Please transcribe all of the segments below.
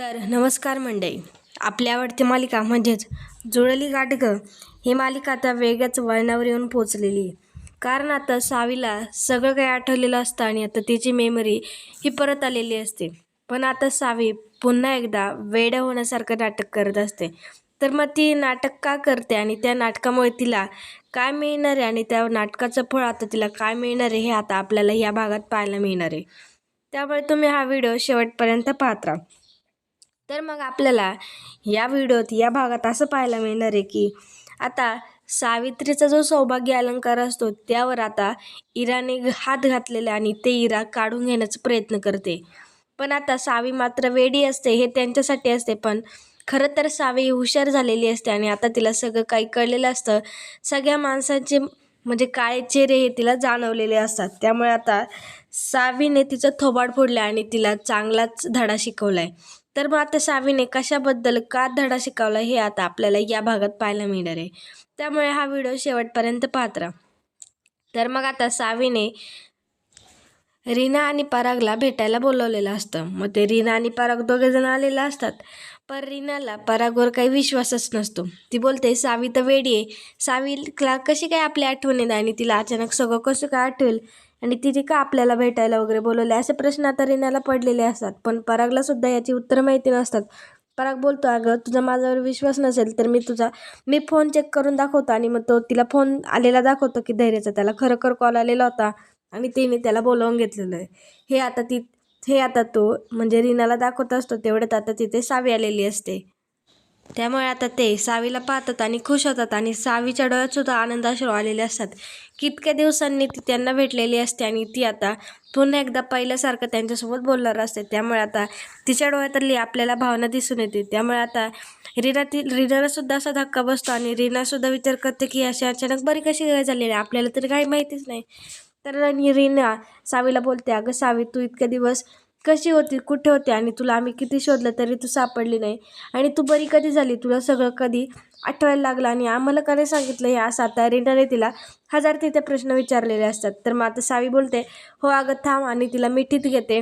तर नमस्कार मंडळी. आपली आवडती मालिका म्हणजेच जुळली गाठ गं ही मालिका आता वेगळ्याच वळणावर येऊन पोचलेली आहे. कारण आता सावीला सगळं काही आठवलेलं असतं आणि आता तिची मेमरी ही परत आलेली असते. पण आता सावी पुन्हा एकदा वेडं होण्यासारखं नाटक करत असते. तर मग ती नाटक का करते आणि त्या नाटकामुळे तिला काय मिळणार आहे आणि त्या नाटकाचं फळ आता तिला काय मिळणार आहे हे आता आपल्याला या भागात पाहायला मिळणार आहे. त्यामुळे तुम्ही हा व्हिडिओ शेवटपर्यंत पाहत राहा. तर मग आपल्याला या व्हिडिओत या भागात असं पाहायला मिळणार आहे की आता सावित्रीचा जो सौभाग्य अलंकार असतो त्यावर आता इराने हात घातलेला आणि ते इरा काढून घेण्याचा प्रयत्न करते. पण आता सावी मात्र वेडी असते, हे त्यांच्यासाठी असते. पण खरं तर सावी हुशार झालेली असते आणि आता तिला सगळं काही कळलेलं असतं. सगळ्या माणसांचे म्हणजे काळे चेहरे हे तिला जाणवलेले असतात. त्यामुळे आता सावीने तिचं थोबाड फोडलं आणि तिला चांगलाच धडा शिकवलाय. तर मग आता सावीने कशाबद्दल का धडा शिकवला हे आता आपल्याला या भागात पाहायला मिळणार आहे. त्यामुळे हा व्हिडिओ शेवटपर्यंत पाहत राहा. तर मग आता सावीने रीना आणि परागला भेटायला बोलवलेलं असतं. मग ते रीना आणि पराग दोघेजण आलेले असतात. पण रीनाला परागवर काही विश्वासच नसतो. ती बोलते सावी तर वेडी आहे, सावीला कशी काय आपली आठवण येणार आणि तिला अचानक सगळं कसं काय आठवेल आणि तिने का आपल्याला भेटायला वगैरे बोलवले, असे प्रश्न आता रीनाला पडलेले असतात. पण परागला सुद्धा याची उत्तरं माहिती नसतात. पराग बोलतो, अगं तुझा माझ्यावर विश्वास नसेल तर मी फोन चेक करून दाखवतो आणि मग तो तिला फोन आलेला दाखवतो की धैर्याचा त्याला खरोखर कॉल आलेला होता आणि तिने त्याला बोलावून घेतलेलं आहे. हे आता तो म्हणजे रीनाला दाखवत असतो. तेवढ्यात आता तिथे सावी आलेली असते. त्यामुळे आता ते सावीला पाहतात आणि खुश होतात आणि सावीच्या डोळ्यात सुद्धा आनंदाश्रू आलेले असतात. कितक्या दिवसांनी ती त्यांना भेटलेली असते आणि ती आता पुन्हा एकदा पहिल्यासारखं त्यांच्यासोबत बोलणार असते. त्यामुळे आता तिच्या डोळ्यातली आपल्याला भावना दिसून येते. त्यामुळे आता रीनाला सुद्धा असा धक्का बसतो आणि रीना सुद्धा विचार करते की अशी अचानक बरी कशी काय झालेली आहे, आपल्याला तर काही माहितीच नाही. तर रीना सावीला बोलते, अगं सावी तू इतके दिवस कशी होती, कुठे होती आणि तुला आम्ही किती शोधलं तरी तू सापडली नाही आणि तू बरी कधी झाली, तुला सगळं कधी आठवायला लागलं आणि आम्हाला का नाही सांगितलं हे. असं आता रीनाने तिला हजार तिथे प्रश्न विचारलेले असतात. तर मग आता सावी बोलते, हो अगं थांब, आणि तिला मिठीत घेते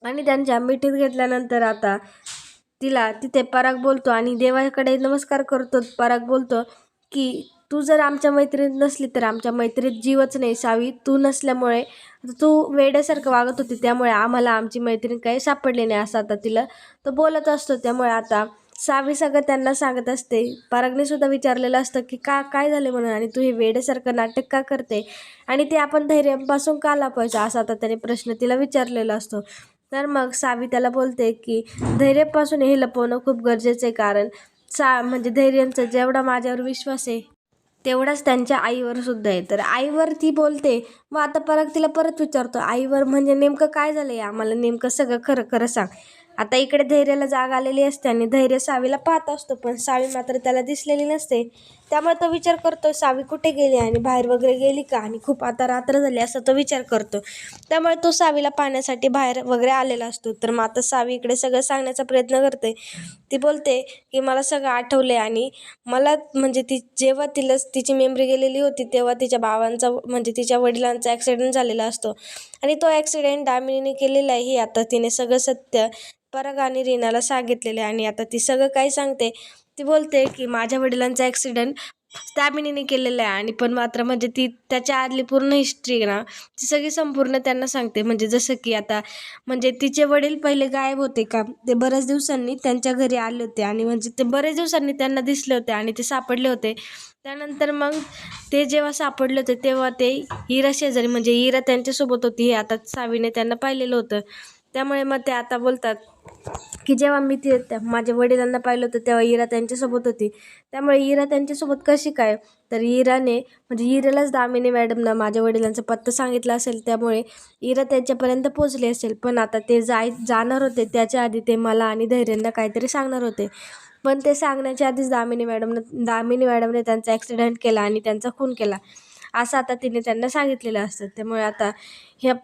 आणि त्यांच्या मिठीत घेतल्यानंतर आता तिला तिथे पराग बोलतो आणि देवाकडे नमस्कार करतो. पराग बोलतो की तू जर आमच्या मैत्रीत नसली तर आमच्या मैत्रीत जीवच नाही. सावी तू नसल्यामुळे तू वेड्यासारखं वागत होती, त्यामुळे आम्हाला आमची मैत्रीण काही सापडली नाही, असं आता तिला तो बोलत असतो. त्यामुळे आता सावी सगळं त्यांना सांगत असते. परागने सुद्धा विचारलेलं असतं की काय झाले म्हणून आणि तू हे वेड्यासारखं नाटक का करते आणि ते आपण धैर्यापासून का लपवायचं, असा आता त्याने प्रश्न तिला विचारलेला असतो. तर मग सावी त्याला बोलते की धैर्यापासून हे लपवणं खूप गरजेचं आहे. कारण म्हणजे धैर्यांचा जेवढा माझ्यावर विश्वास आहे तेवढाच त्यांच्या आईवर सुद्धा आहे. तर आईवर ती बोलते. मग आता पराग तिला परत विचारतो, आईवर म्हणजे नेमकं काय झालंय, आम्हाला नेमकं सगळं खरं खरं सांग. आता इकडे धैर्याला जाग आलेली असते आणि धैर्य सावीला पाहत असतो, पण सावी मात्र त्याला दिसलेली नसते. त्यामुळे तो विचार करतो सावी कुठे गेली आणि बाहेर वगैरे गेली का आणि खूप आता रात्र झाली असा तो विचार करतो. त्यामुळे तो सावीला पाहण्यासाठी बाहेर वगैरे आलेला असतो. तर मग आता सावी इकडे सगळं सांगण्याचा प्रयत्न करते. ती बोलते की मला सगळं आठवलंय आणि मला म्हणजे जेव्हा तिची मेमरी गेलेली होती तेव्हा तिच्या भावांचा म्हणजे तिच्या वडिलांचा ॲक्सिडेंट झालेला असतो आणि तो ॲक्सिडेंट दामिनीने केलेला आहे. हे आता तिने सगळं सत्य पराग आणि रीनाला सांगितलेलं आहे आणि आता ती सगळं काय सांगते. ती बोलते की माझ्या वडिलांचा ॲक्सिडेंट दामिनीने केलेला आहे आणि पण मात्र म्हणजे ती त्याच्या आदली पूर्ण हिस्ट्री ना ती सगळी संपूर्ण त्यांना सांगते. म्हणजे जसं की आता म्हणजे तिचे वडील पहिले गायब होते का, ते बऱ्याच दिवसांनी त्यांच्या घरी आले होते आणि म्हणजे ते बरेच दिवसांनी त्यांना दिसले होते आणि ते सापडले होते. त्यानंतर मग ते जेव्हा सापडले होते तेव्हा ते इरा शेजारी म्हणजे इरा त्यांच्यासोबत होती, हे आता सावीने त्यांना पाहिलेलं होतं. त्यामुळे मग ते आता बोलतात की जेव्हा मी माझ्या वडिलांना पाहिलं होतं तेव्हा इरा त्यांच्यासोबत होती. त्यामुळे इरा त्यांच्यासोबत कशी काय, तर इराने म्हणजे इरालाच दामिनी मॅडमनं माझ्या वडिलांचा पत्ता सांगितला असेल, त्यामुळे इरा त्यांच्यापर्यंत पोचली असेल. पण आता ते जाणार होते त्याच्या आधी ते मला आणि धैर्यांना काहीतरी सांगणार होते. पण ते सांगण्याच्या आधीच दामिनी मॅडमने त्यांचा ॲक्सिडेंट केला आणि त्यांचा खून केला, असं आता तिने त्यांना सांगितलेलं असतं. त्यामुळे आता ह्या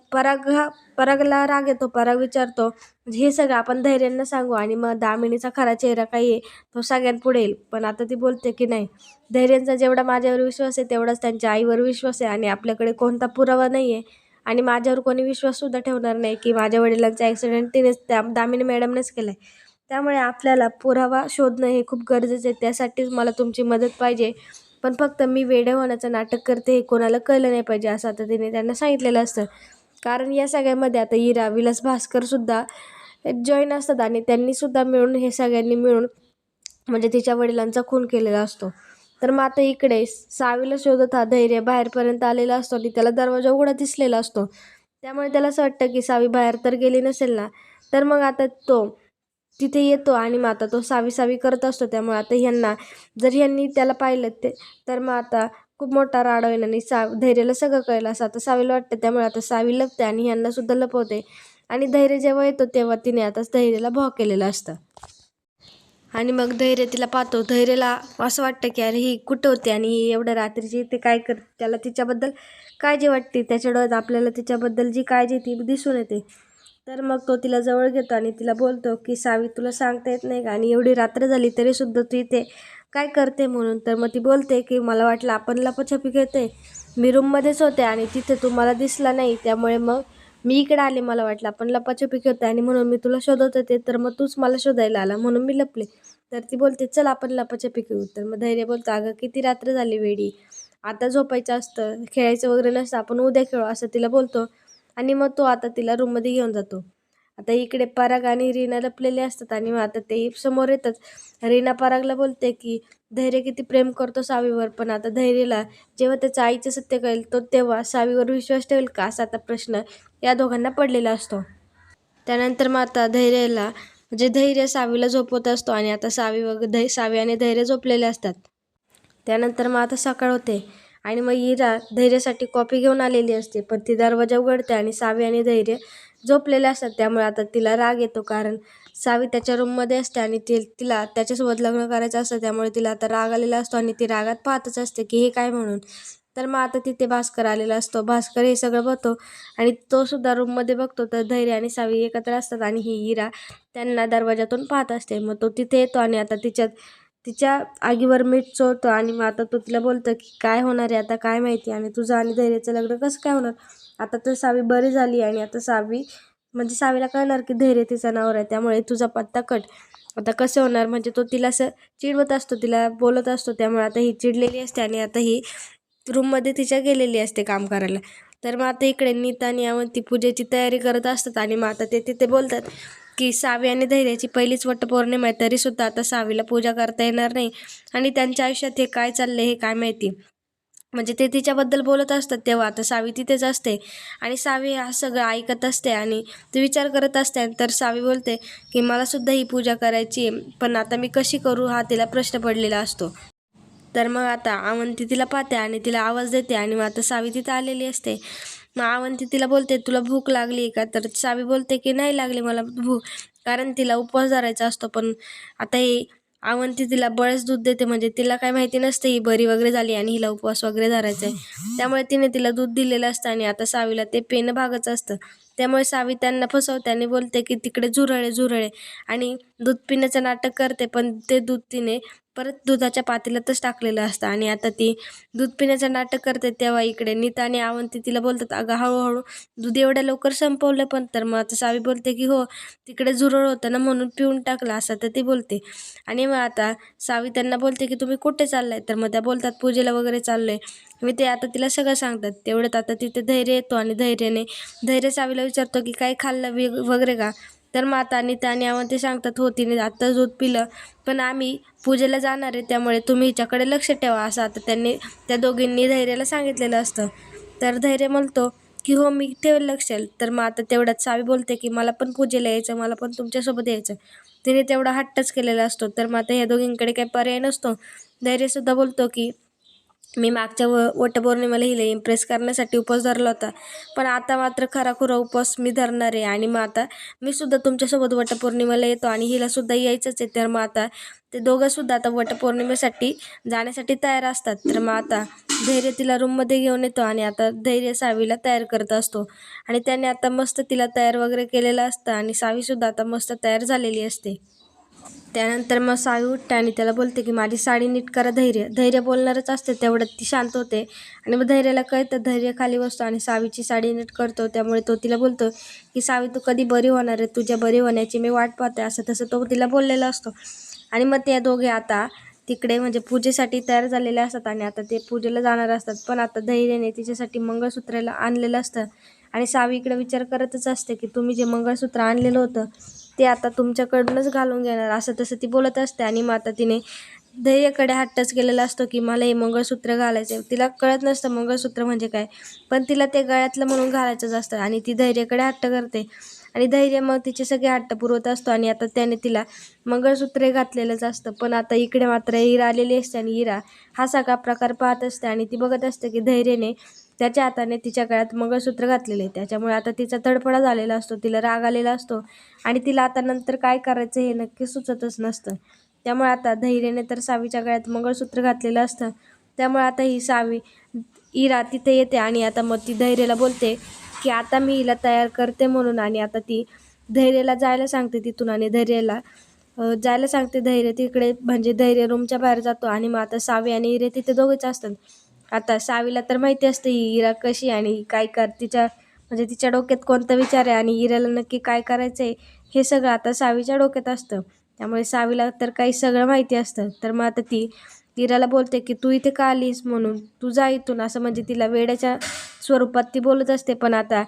परागला राग येतो. पराग विचारतो म्हणजे हे सगळं आपण धैर्यांना सांगू आणि मग दामिनीचा खरा चेहरा काही आहे तो सगळ्यांपुढे येईल. पण आता ती बोलते की नाही, धैर्यांचा जेवढा माझ्यावर विश्वास आहे तेवढाच त्यांच्या आईवर विश्वास आहे आणि आपल्याकडे कोणता पुरावा नाही आहे आणि माझ्यावर कोणी विश्वाससुद्धा ठेवणार नाही की माझ्या वडिलांचा ॲक्सिडेंट तिनेच त्या दामिनी मॅडमनेच केला आहे. त्यामुळे आपल्याला पुरावा शोधणं हे खूप गरजेचं आहे. त्यासाठीच मला तुमची मदत पाहिजे. पण फक्त मी वेडे होण्याचं नाटक करते हे कोणाला कळलं नाही पाहिजे, असं आता तिने त्यांना सांगितलेलं असतं. कारण या सगळ्यामध्ये आता इरा, विलास, भास्करसुद्धा जॉईन असतात आणि त्यांनीसुद्धा मिळून हे सगळ्यांनी मिळून म्हणजे तिच्या वडिलांचा खून केलेला असतो. तर मग आता इकडे सावीला शोधत हा धैर्य बाहेरपर्यंत आलेला असतो आणि त्याला दरवाजा उघडा दिसलेला असतो. त्यामुळे त्याला असं वाटतं की सावी बाहेर तर गेली नसेल ना. तर मग आता तो तिथे येतो आणि मग आता तो सावी करत असतो. त्यामुळे आता ह्यांना जर ह्यांनी त्याला पाहिलं तर मग आता खूप मोठा राडा होईल आणि धैर्याला सगळं कळलं असं आता सावीला वाटतं. त्यामुळे आता सावी लपते आणि ह्यांना सुद्धा लपवते. आणि धैर्य जेव्हा येतो तेव्हा तिने आता धैर्याला भॉ केलेलं असतं. आणि मग धैर्य तिला पाहतो. धैर्याला असं वाटतं की अरे ही कुठं होती आणि ही एवढ्या रात्रीची ते काय करते. त्याला तिच्याबद्दल काळजी वाटते. त्याच्या डोळ्यात आपल्याला तिच्याबद्दल जी काळजी ती दिसून येते. तर मग तो तिला जवळ घेतो आणि तिला बोलतो की सावी तुला सांगता येत नाही का आणि एवढी रात्र झाली तरीसुद्धा तू इथे काय करते म्हणून. तर मग ती बोलते की मला वाटलं आपण लपाछपी खेळते, मी रूममध्येच होते आणि तिथे तू मला दिसला नाही, त्यामुळे मग मी इकडे आले. मला वाटलं आपण लपाछपी खेळतोय आणि म्हणून मी तुला शोधत होते, तर मग तूच मला शोधायला आला म्हणून मी लपले. तर ती बोलते चल आपण लपाछपी खेळू. तर मग धैर्य बोलतो अगं किती रात्र झाली वेडी, आता झोपायचं असतं, खेळायचं वगैरे नसतं, आपण उद्या खेळू असं तिला बोलतो. आणि मग तो आता तिला रूममध्ये घेऊन जातो. आता इकडे पराग आणि रीना लपलेले असतात आणि मग आता ते समोर येतात. रीना परागला बोलते की धैर्य किती प्रेम करतो सावीवर, पण आता धैर्यला जेव्हा त्याच्या आईचं सत्य कळेल तो तेव्हा सावीवर विश्वास ठेवेल का, असा आता प्रश्न या दोघांना पडलेला असतो. त्यानंतर मग आता धैर्याला म्हणजे धैर्य सावीला झोपवत असतो आणि आता सावी आणि धैर्य झोपलेले असतात. त्यानंतर मग आता सकाळ होते आणि मग इरा धैर्यासाठी कॉफी घेऊन आलेली असते, पण ती दरवाजा उघडते आणि सावी आणि धैर्य झोपलेले असतात. त्यामुळे आता तिला राग येतो, कारण सावी त्याच्या रूममध्ये असते आणि तिला त्याच्यासोबत लग्न करायचं असतं. त्यामुळे तिला आता राग आलेला असतो आणि ती रागात पाहतच असते की हे काय म्हणून. तर मग आता तिथे भास्कर आलेला असतो. भास्कर हे सगळं बघतो आणि तो सुद्धा रूममध्ये बघतो तर धैर्य आणि सावी एकत्र असतात आणि ही इरा त्यांना दरवाजातून पाहत असते. मग तो तिथे येतो आणि आता तिच्या आगीवर मीठ चोळतो आणि मग आता तो तिला बोलतो की काय होणार आहे आता काय माहिती, आणि तुझं आणि धैर्याचं लग्न कसं काय होणार. आता तर सावी बरी झाली आणि आता सावीला कळणार की धैर्य तिचा नवरा आहे, त्यामुळे तुझा पत्ता कट. आता कसं होणार, म्हणजे तो तिला असं चिडवत असतो, तिला बोलत असतो. त्यामुळे आता ही चिडलेली असते आणि आता ही रूममध्ये तिच्या गेलेली असते काम करायला. तर मग आता इकडे नीता आणि अवंती पूजेची तयारी करत असतात आणि मग आता ते तिथे बोलतात की सावी आणि धैर्याची पहिलीच वटपौर्णिमा आहे, तरीसुद्धा आता सावीला पूजा करता येणार नाही आणि त्यांच्या आयुष्यात हे काय चाललंय हे काय माहिती. म्हणजे ते तिच्याबद्दल बोलत असतात तेव्हा आता सावी तिथेच असते आणि सावी हा सगळं ऐकत असते आणि ते विचार करत असते. तर सावी बोलते की मलासुद्धा ही पूजा करायची आहे, पण आता मी कशी करू हा तिला प्रश्न पडलेला असतो. तर मग आता अवंती तिला पाहते आणि तिला आवाज देते आणि मग आता सावी तिथं आलेली असते. मग अवंती तिला बोलते तुला भूक लागली का. तर सावी बोलते की नाही लागली मला भूक, कारण तिला उपवास धरायचा असतो. पण आता ही अवंती तिला बळच दूध देते, म्हणजे तिला काय माहिती नसते ही बरी वगैरे झाली आणि हिला उपवास वगैरे धरायचा आहे. त्यामुळे तिने तिला दूध दिलेलं असतं आणि आता सावीला ते पेनं भागच असतं. त्यामुळे सावी त्यांना फसवते आणि बोलते की तिकडे झुरळे आणि दूध पिण्याचं नाटक करते, पण ते दूध तिने परत दुधाच्या पातेल्यातच टाकलेलं असतं. आणि आता ती दूध पिण्याचं नाटक करते तेव्हा इकडे नीता आणि अवंती तिला बोलतात अगं हळूहळू दूध एवढ्या लवकर संपवलं पण. तर मग आता सावी बोलते की हो तिकडे झुरळ होतं ना म्हणून पिऊन टाकलं असं तर ती बोलते. आणि मग आता सावी त्यांना बोलते की तुम्ही कुठे चाललाय. तर मग त्या बोलतात पूजेला वगैरे चाललोय. मी ते आता तिला सगळं सांगतात. तेवढ्यात आता तिथे धैर्य येतो आणि धैर्य सावीला विचारतो की काय खाल्लं वगैरे का. तर मग आता नीता आणि अवंती सांगतात हो तिने आत्ता दूध पिलं, पण आम्ही पूजेला जाणार आहे त्यामुळे तुम्ही हिच्याकडे लक्ष ठेवा, असं आता त्या दोघींनी धैर्याला सांगितलेलं असतं. तर धैर्य म्हणतो की हो मी ठेवेल लक्ष. तर मग आता तेवढ्यात सावी बोलते की मला पण पूजेला यायचं, मला पण तुमच्यासोबत यायचं. तिने तेवढा हट्टच केलेला असतो. तर मग आता ह्या दोघींकडे काही पर्याय नसतो. धैर्यसुद्धा बोलतो की मी मागच्या वटपौर्णिमेला हिला इम्प्रेस करण्यासाठी उपवास धरला होता, पण आता मात्र खराखुरा उपवास मी धरणार आहे आणि मग आता मी सुद्धा तुमच्यासोबत वटपौर्णिमेला येतो आणि हिलासुद्धा यायचंच आहे. तर मग आता ते दोघंसुद्धा आता वटपौर्णिमेसाठी जाण्यासाठी तयार असतात. तर मग आता धैर्य तिला रूममध्ये घेऊन येतो आणि आता धैर्य सावीला तयार करत असतो आणि त्याने आता मस्त तिला तयार वगैरे केलेलं असतं आणि सावीसुद्धा आता मस्त तयार झालेली असते. त्यानंतर मग सावी उठते आणि त्याला बोलते की माझी साडी नीट करा. धैर्य बोलणारच असते, तेवढ्यात ती शांत होते आणि मग धैर्याला कळतं. धैर्य खाली बसतो आणि सावीची साडी नीट करतो. त्यामुळे तो तिला बोलतो की सावी तू कधी बरी होणार आहे, तुझ्या बरी होण्याची मी वाट पाहते, असं तसं तो तिला बोललेला असतो. आणि मग त्या दोघे आता तिकडे म्हणजे पूजेसाठी तयार झालेले असतात आणि आता ते पूजेला जाणार असतात. पण आता धैर्याने तिच्यासाठी मंगळसूत्राला आणलेलं असतं आणि सावी इकडे विचार करतच असते की तुम्ही जे मंगळसूत्र आणलेलं होतं ते आता तुमच्याकडूनच घालून घेणार, असं तसं ती बोलत असते. आणि मग आता तिने धैर्याकडे हट्टच केलेला असतो की मला हे मंगळसूत्र घालायचं. तिला कळत नसतं मंगळसूत्र म्हणजे काय, पण तिला ते गळ्यातलं म्हणून घालायचंच असतं आणि ती धैर्याकडे हट्ट करते आणि धैर्य मग तिचे सगळे हट्ट पुरवत असतो आणि आता त्याने तिला मंगळसूत्र घातलेलंच असतं. पण आता इकडे मात्र हिरा आलेली असते आणि हिरा हा सगळा प्रकार पाहत असते आणि ती बघत असते की धैर्याने त्याच्या हाताने तिच्या गळ्यात मंगळसूत्र घातलेले आहे. त्याच्यामुळे आता तिचा तडफडा झालेला असतो, तिला राग आलेला असतो आणि तिला आता नंतर काय करायचं हे नक्की सुचतच नसतं. त्यामुळे आता धैर्याने तर सावीच्या गळ्यात मंगळसूत्र घातलेलं असतं. त्यामुळे आता ही हिरा तिथे येते आणि आता मग ती धैर्याला बोलते की आता मी हिला तयार करते म्हणून. आणि आता ती धैर्याला जायला सांगते तिथून आणि धैर्याला जायला सांगते. धैर्य तिकडे म्हणजे धैर्य रूमच्या बाहेर जातो आणि मग आता सावी आणि हिरे तिथे दोघेच असतात. आता सावीला तर माहिती असते ही हिरा कशी आणि काय तिच्या म्हणजे तिच्या डोक्यात कोणता विचार आहे आणि हिऱ्याला नक्की काय करायचं आहे हे सगळं आता सावीच्या डोक्यात असतं. त्यामुळे सावीला तर काही सगळं माहिती असतं. तर मग आता ती हिराला बोलते की तू इथे का आलीस म्हणून, तू जा इथून, असं म्हणजे तिला वेड्याच्या स्वरूपात ती बोलत असते. पण आता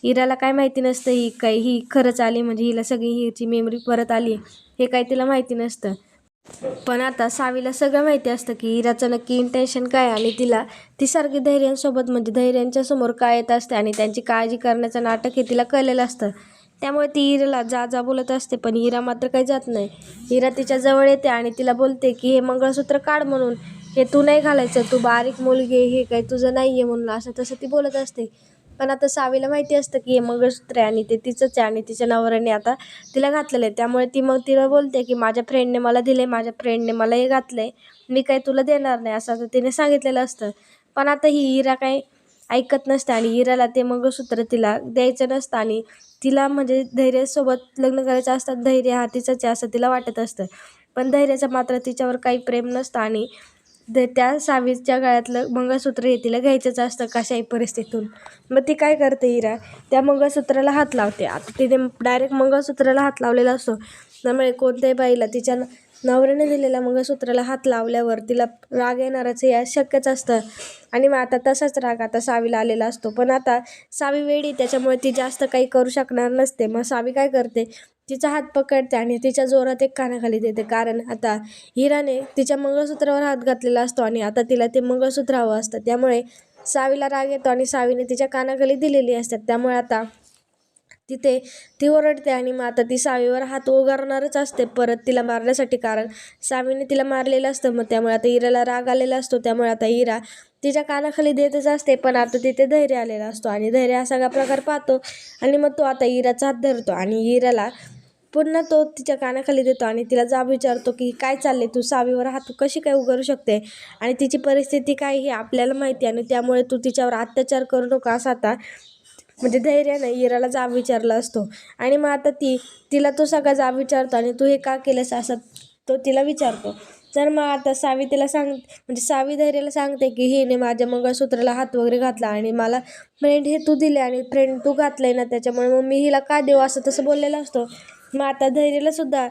हिराला काय माहिती नसतं ही खरंच आली म्हणजे हिला सगळी हिची मेमरी परत आली हे काही तिला माहिती नसतं. पण आता सावीला सगळं माहिती असतं की हिराचं नक्की इंटेन्शन काय आणि ती सारखी धैर्यांसोबत म्हणजे धैर्यांच्या समोर काय येत असते आणि त्यांची काळजी करण्याचं नाटक हे तिला कळलेलं असतं. त्यामुळे ती हिराला जा बोलत असते, पण हिरा मात्र काही जात नाही. हिरा तिच्या जवळ येते आणि तिला बोलते की हे मंगळसूत्र काढ म्हणून, हे तू नाही घालायचं, तू बारीक मुलगी आहे, हे काही तुझं नाही आहे म्हणून, असं तसं ती बोलत असते. पण आता सावीला माहिती असतं की हे मंगळसूत्र आहे आणि ते तिचंच आहे आणि तिच्या नवऱ्याने आता तिला घातलेलं आहे. त्यामुळे ती मग तिला बोलते की माझ्या फ्रेंडने मला दिले, माझ्या फ्रेंडने मला हे घातलं आहे, मी काही तुला देणार नाही, असं तिने सांगितलेलं असतं. पण आता ही हिरा काही ऐकत नसते आणि हिराला ते मंगळसूत्र तिला द्यायचं नसतं आणि तिला म्हणजे धैर्यासोबत लग्न करायचं असतं. धैर्य हा तिचाच आहे असं तिला वाटत असतं. पण धैर्याचं मात्र तिच्यावर काही प्रेम नसतं आणि त्या सावीच्या गळ्यातलं मंगळसूत्र हे तिला घ्यायचंच असतं कशाही परिस्थितीतून. मग ती काय करते हिरा, त्या मंगळसूत्राला हात लावते. आता तिने डायरेक्ट मंगळसूत्राला हात लावलेला असतो. त्यामुळे कोणत्याही बाईला तिच्या नवऱ्याने दिलेल्या मंगळसूत्राला हात लावल्यावर तिला राग येणारच हे शक्यच असतं. आणि मग आता तसाच राग आता सावीला आलेला असतो. पण आता सावी वेडी, त्याच्यामुळे ती जास्त काही करू शकणार नसते. मग सावी काय करते, तिचा हात पकडते आणि तिच्या जोरात एक कानाखाली देते. कारण आता हिराने तिच्या मंगळसूत्रावर हात घातलेला असतो आणि आता तिला ते मंगळसूत्र हवं असतं. त्यामुळे सावीला राग येतो आणि सावीने तिच्या कानाखाली दिलेली असतात. त्यामुळे आता तिथे ती ओरडते आणि मग आता ती सावीवर हात उगारणारच असते परत तिला मारण्यासाठी, कारण सावीने तिला मारलेलं असतं. मग त्यामुळे आता हिराला राग आलेला असतो. त्यामुळे आता हिरा तिच्या कानाखाली देतच असते. पण आता तिथे धैर्य आलेला असतो आणि धैर्य हा सगळा प्रकार पाहतो आणि मग तो आता हिराचा हात धरतो आणि हिराला पुन्हा तो तिच्या कानाखाली देतो आणि तिला जाब विचारतो की काय चाललंय, तू सावीवर हात कशी काय उगारू शकते आणि तिची परिस्थिती काय हे आपल्याला माहिती आहे आणि त्यामुळे तू तिच्यावर अत्याचार करू नका, असं आता म्हणजे धैर्यानं हिराला जाब विचारला असतो. आणि मग आता तिला तो सगळा जाब विचारतो आणि तू हे का केलंस असं तो तिला विचारतो. तर मग आता सावी तिला म्हणजे सावी धैर्याला सांगते की हिने माझ्या मंगळसूत्राला हात वगैरे घातला आणि मला फ्रेंड हे तू दिले आणि फ्रेंड तू घातलंय ना, त्याच्यामुळे मग मी हिला का देऊ, असं तसं बोललेला असतो. मग आता धैर्याला सुद्धा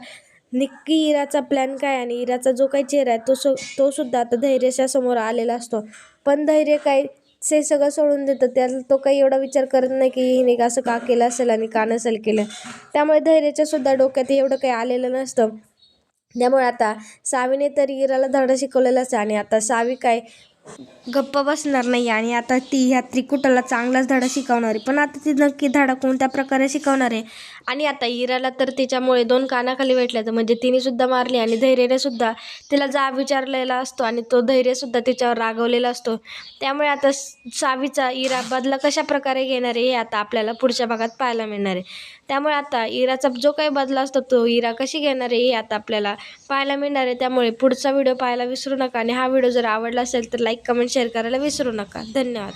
नक्की हिराचा प्लॅन काय आणि हिराचा जो काही चेहरा आहे तो सुद्धा आता धैर्याच्या समोर आलेला असतो. पण धैर्य काय ते सगळं सोडून देतं. त्याला तो काही एवढा विचार करत नाही की हिने असं का केलं असेल आणि का नसेल केलं. त्यामुळे धैर्याच्या सुद्धा डोक्यात एवढं काही आलेलं नसतं. त्यामुळे आता सावीने तर हिराला धडा शिकवलेला असतं आणि आता सावी काय गप्प बसणार नाही आणि आता ती ह्या त्रिकुटाला चांगलाच धडा शिकवणार आहे. पण आता ती नक्की धडा कोणत्या प्रकारे शिकवणार आहे. आणि आता हिराला तर तिच्यामुळे 2 कानाखाली भेटल्या, तर म्हणजे तिने सुद्धा मारली आणि धैर्याने सुद्धा तिला जाब विचारलेला असतो आणि तो धैर्य सुद्धा तिच्यावर रागवलेला असतो. त्यामुळे आता सावीचा हिरा बदला कशा प्रकारे घेणार आहे हे आता आपल्याला पुढच्या भागात पाहायला मिळणार आहे. त्यामुळे आता हिराचा जो काही बदला असतो तो हिरा कशी घेणार आहे हे आता आपल्याला पाहायला मिळणार आहे. त्यामुळे पुढचा व्हिडिओ पाहायला विसरू नका आणि हा व्हिडिओ जर आवडला असेल तर लाईक, कमेंट, शेअर करायला विसरू नका. धन्यवाद.